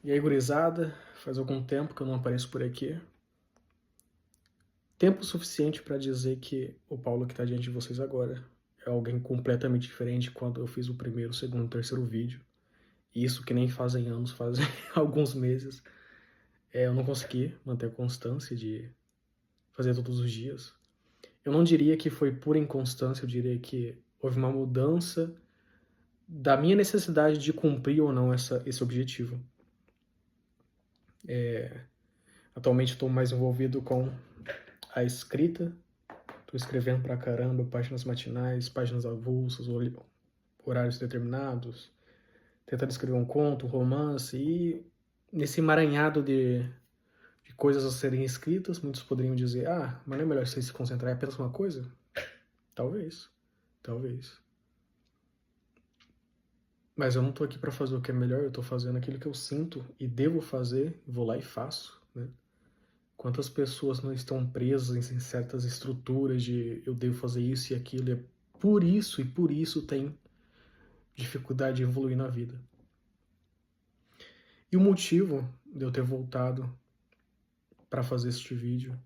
E aí, gurizada, faz algum tempo que eu não apareço por aqui. Tempo suficiente para dizer que o Paulo que está diante de vocês agora é alguém completamente diferente quando eu fiz o primeiro, segundo, terceiro vídeo. E isso que nem fazem anos, fazem alguns meses. Eu não consegui manter a constância de fazer todos os dias. Eu não diria que foi pura inconstância, eu diria que houve uma mudança da minha necessidade de cumprir ou não esse objetivo. Atualmente estou mais envolvido com a escrita. Tô escrevendo pra caramba, páginas matinais, páginas avulsas, horários determinados, tentando escrever um conto, um romance, e nesse emaranhado de coisas a serem escritas, muitos poderiam dizer, mas não é melhor você se concentrar em apenas uma coisa? Talvez, talvez. Mas eu não tô aqui pra fazer o que é melhor, eu tô fazendo aquilo que eu sinto e devo fazer, vou lá e faço, né? Quantas pessoas não estão presas em certas estruturas de eu devo fazer isso e aquilo, e é por isso e por isso tem dificuldade de evoluir na vida. E o motivo de eu ter voltado para fazer este vídeo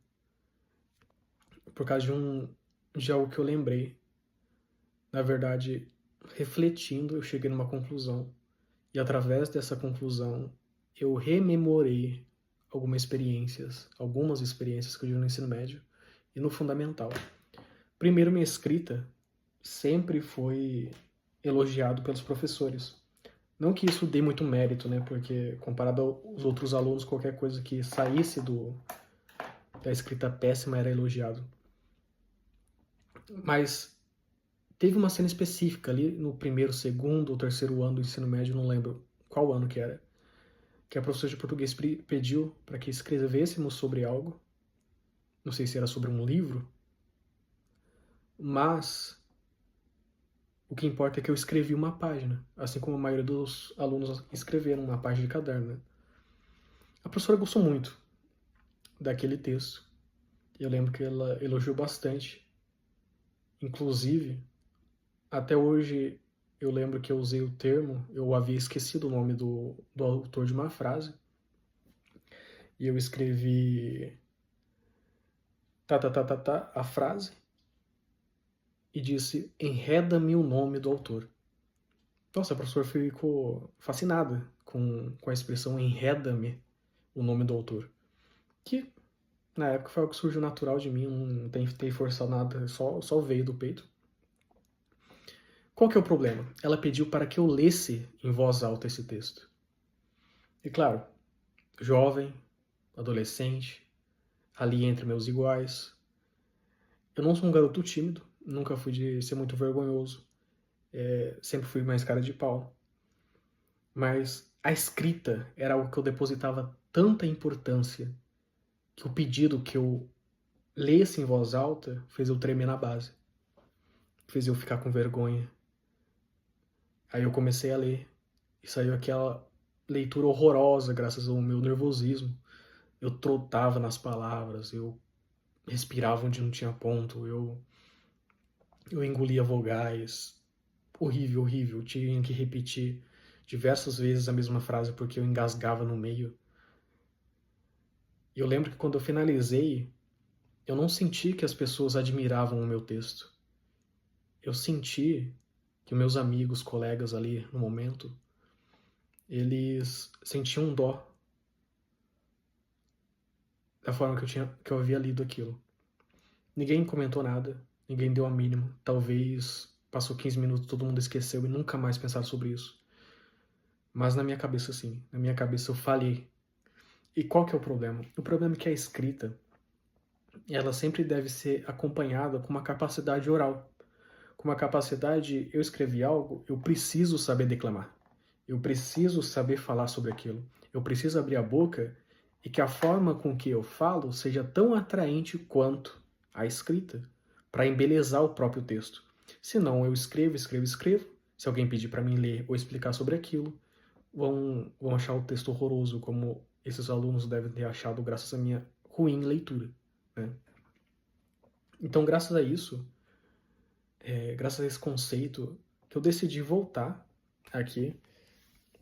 é por causa de algo que eu lembrei. Na verdade, refletindo, eu cheguei numa conclusão. E através dessa conclusão, eu rememorei algumas experiências que eu tive no ensino médio e no fundamental. Primeiro, minha escrita sempre foi elogiado pelos professores. Não que isso dê muito mérito, né? Porque comparado aos outros alunos, qualquer coisa que saísse da escrita péssima era elogiado. Mas teve uma cena específica ali no primeiro, segundo ou terceiro ano do ensino médio, não lembro qual ano que era, que a professora de português pediu para que escrevêssemos sobre algo. Não sei se era sobre um livro, mas o que importa é que eu escrevi uma página, assim como a maioria dos alunos escreveram uma página de caderno, né? A professora gostou muito daquele texto. Eu lembro que ela elogiou bastante. Inclusive, até hoje eu lembro que eu usei o termo, eu havia esquecido o nome do autor de uma frase, e eu escrevi a frase, e disse, enreda-me o nome do autor. Nossa, a professora ficou fascinada com a expressão enreda-me o nome do autor. Que na época foi algo que surgiu natural de mim, não tentei forçar nada, só veio do peito. Qual que é o problema? Ela pediu para que eu lesse em voz alta esse texto. E claro, jovem, adolescente, ali entre meus iguais. Eu não sou um garoto tímido, nunca fui de ser muito vergonhoso, sempre fui mais cara de pau. Mas a escrita era algo que eu depositava tanta importância que o pedido que eu lesse em voz alta fez eu tremer na base, fez eu ficar com vergonha. Aí eu comecei a ler e saiu aquela leitura horrorosa graças ao meu nervosismo. Eu trotava nas palavras, eu respirava onde não tinha ponto, eu engolia vogais. Horrível, horrível. Eu tinha que repetir diversas vezes a mesma frase porque eu engasgava no meio. E eu lembro que quando eu finalizei, eu não senti que as pessoas admiravam o meu texto. Eu senti que meus amigos, colegas ali no momento, eles sentiam dó da forma que eu havia lido aquilo. Ninguém comentou nada, ninguém deu a mínima. Talvez passou 15 minutos, todo mundo esqueceu e nunca mais pensaram sobre isso. Mas na minha cabeça, sim. Na minha cabeça eu falhei. E qual que é o problema? O problema é que a escrita, ela sempre deve ser acompanhada com uma capacidade oral. Com uma capacidade, eu escrevi algo, eu preciso saber declamar. Eu preciso saber falar sobre aquilo. Eu preciso abrir a boca e que a forma com que eu falo seja tão atraente quanto a escrita, para embelezar o próprio texto. Senão eu escrevo, escrevo, escrevo. Se alguém pedir para mim ler ou explicar sobre aquilo, vão achar o texto horroroso, como esses alunos devem ter achado graças à minha ruim leitura, né? Então, graças a isso, graças a esse conceito, que eu decidi voltar aqui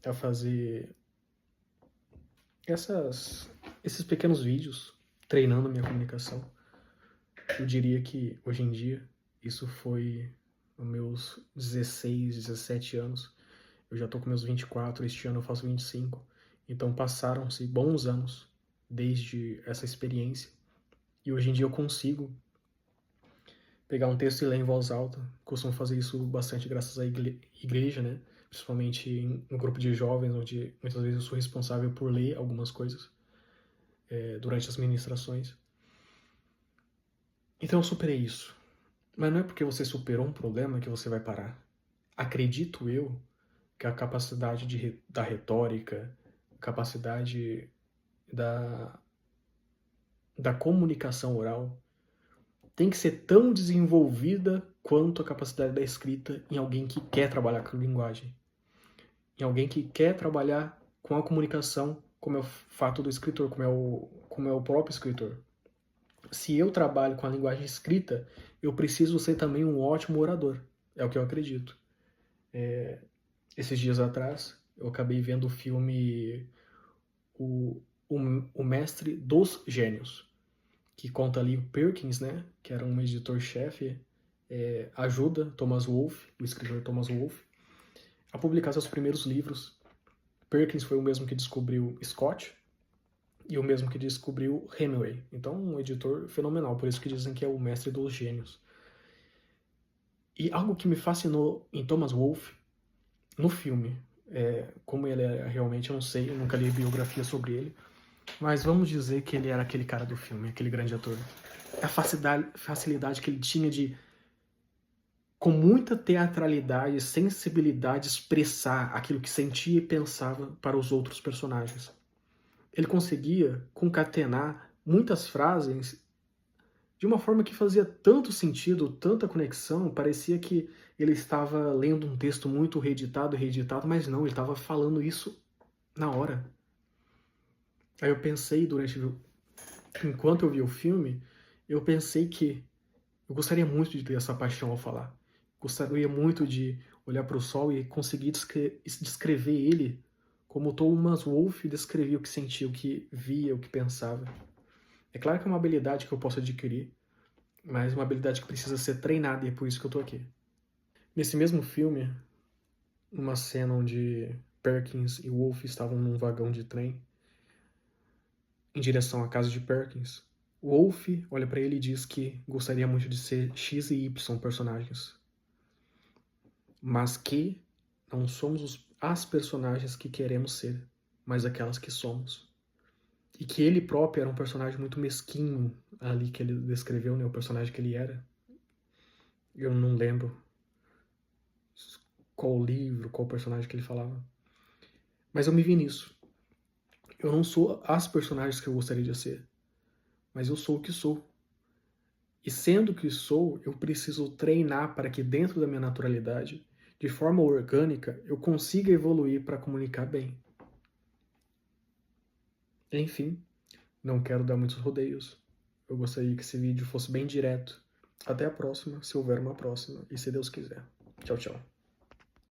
a fazer esses pequenos vídeos treinando minha comunicação, eu diria que hoje em dia, isso foi nos meus 16, 17 anos. Eu já tô com meus 24, este ano eu faço 25. Então passaram-se bons anos desde essa experiência. E hoje em dia eu consigo pegar um texto e ler em voz alta. Costumo fazer isso bastante graças à igreja, né? Principalmente no grupo de jovens, onde muitas vezes eu sou responsável por ler algumas coisas durante as ministrações. Então eu superei isso. Mas não é porque você superou um problema que você vai parar. Acredito eu que a capacidade da retórica, a capacidade da, da comunicação oral tem que ser tão desenvolvida quanto a capacidade da escrita em alguém que quer trabalhar com linguagem. Em alguém que quer trabalhar com a comunicação, como é o fato do escritor, como é o próprio escritor. Se eu trabalho com a linguagem escrita, eu preciso ser também um ótimo orador. É o que eu acredito. Esses dias atrás, eu acabei vendo o filme o Mestre dos Gênios, que conta ali o Perkins, né, que era um editor-chefe, ajuda Thomas Wolfe, o escritor Thomas Wolfe, a publicar seus primeiros livros. Perkins foi o mesmo que descobriu Scott e o mesmo que descobriu Hemingway. Então, um editor fenomenal, por isso que dizem que é o mestre dos gênios. E algo que me fascinou em Thomas Wolfe, no filme, como ele é realmente, eu não sei, eu nunca li biografia sobre ele, mas vamos dizer que ele era aquele cara do filme, aquele grande ator. A facilidade que ele tinha de, com muita teatralidade e sensibilidade, expressar aquilo que sentia e pensava para os outros personagens. Ele conseguia concatenar muitas frases de uma forma que fazia tanto sentido, tanta conexão, parecia que ele estava lendo um texto muito reeditado, mas não, ele estava falando isso na hora. Aí eu pensei enquanto eu vi o filme, eu pensei que eu gostaria muito de ter essa paixão ao falar. Gostaria muito de olhar para o sol e conseguir descrever ele como Thomas Wolfe descrevia o que sentia, o que via, o que pensava. É claro que é uma habilidade que eu posso adquirir, mas uma habilidade que precisa ser treinada e é por isso que eu tô aqui. Nesse mesmo filme, numa cena onde Perkins e Wolfe estavam num vagão de trem em direção à casa de Perkins, Wolfe olha para ele e diz que gostaria muito de ser X e Y personagens, mas que não somos as personagens que queremos ser, mas aquelas que somos. E que ele próprio era um personagem muito mesquinho ali que ele descreveu, né, o personagem que ele era. Eu não lembro qual livro, qual personagem que ele falava. Mas eu me vi nisso. Eu não sou as personagens que eu gostaria de ser, mas eu sou o que sou. E sendo o que sou, eu preciso treinar para que dentro da minha naturalidade, de forma orgânica, eu consiga evoluir para comunicar bem. Enfim, não quero dar muitos rodeios. Eu gostaria que esse vídeo fosse bem direto. Até a próxima, se houver uma próxima, e se Deus quiser. Tchau, tchau.